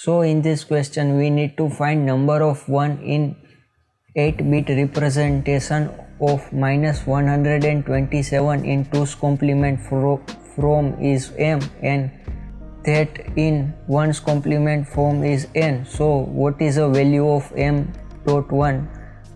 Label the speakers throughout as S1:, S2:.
S1: So in this question we need to find number of 1 in 8-bit representation of minus 127 in 2's complement from is m, and that in 1's complement form is n. So what is the value of m dot 1?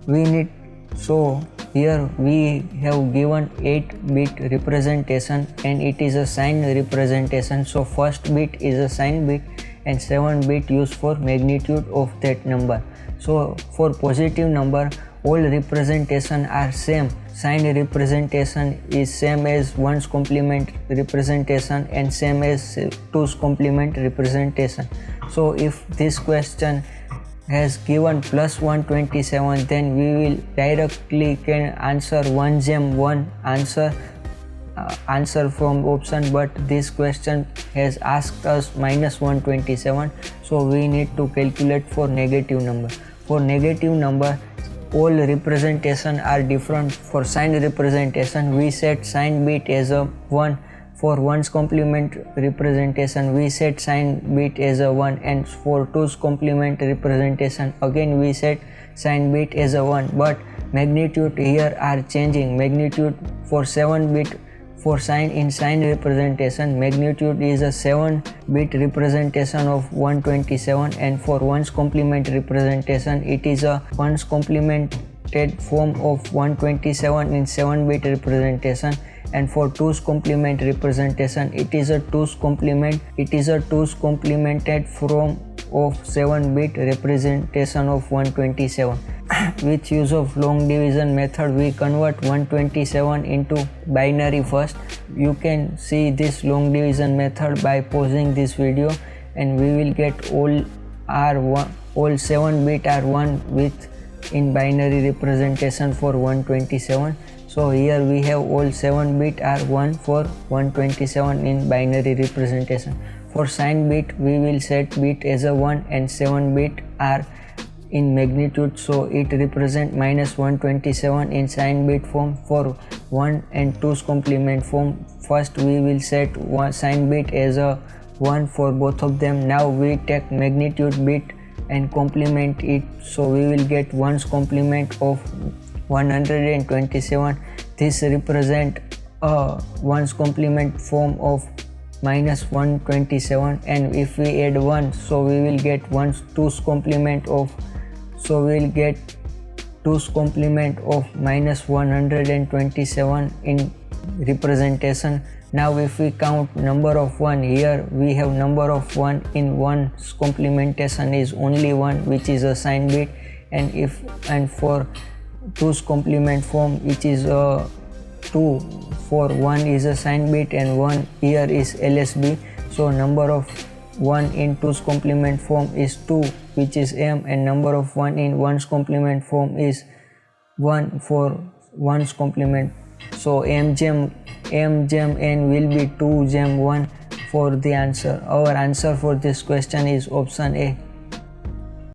S1: We need, so here we have given 8-bit representation and it is a sign representation. So first bit is a sign bit and 7-bit used for magnitude of that number. So for positive number all representation are same. Sign representation is same as 1's complement representation and same as 2's complement representation. So if this question has given plus 127, then we will directly can answer 1 gem 1 answer from option, but this question has asked us minus 127, so we need to calculate for negative number. For negative number all representation are different. For sign representation we set sign bit as a 1. For 1's complement representation we set sign bit as a 1, and for 2's complement representation again we set sign bit as a 1, but magnitude here are changing. Magnitude for 7-bit for sign in sign representation magnitude is a 7-bit representation of 127, and for 1's complement representation it is a 1's complemented form of 127 in 7-bit representation, and for 2's complement representation it is a 2's complemented form of 7-bit representation of 127. With use of long division method we convert 127 into binary first. You can see this long division method by pausing this video, and we will get all 7-bit are 1 with in binary representation for 127. So here we have all 7-bit are 1 for 127 in binary representation. For sign bit we will set bit as a 1 and 7-bit are in magnitude, so it represent minus 127 in sign bit form. For 1 and 2's complement form first we will set one sign bit as a 1 for both of them. Now we take magnitude bit and complement it, so we will get 1's complement of 127. This represent a 1's complement form of minus 127, and if we add 1 so we will get 2's complement of, so we will get 2's complement of minus 127 in representation. Now if we count number of 1, here we have number of 1 in 1's complementation is only 1, which is a sign bit, and for 2's complement form which is 2, for 1 is a sign bit and 1 here is LSB. So number of 1 in 2's complement form is 2, which is m, and number of 1 in 1's complement form is 1 for 1's complement. So m gem n will be 2 gem 1 for the answer. Our answer for this question is option A.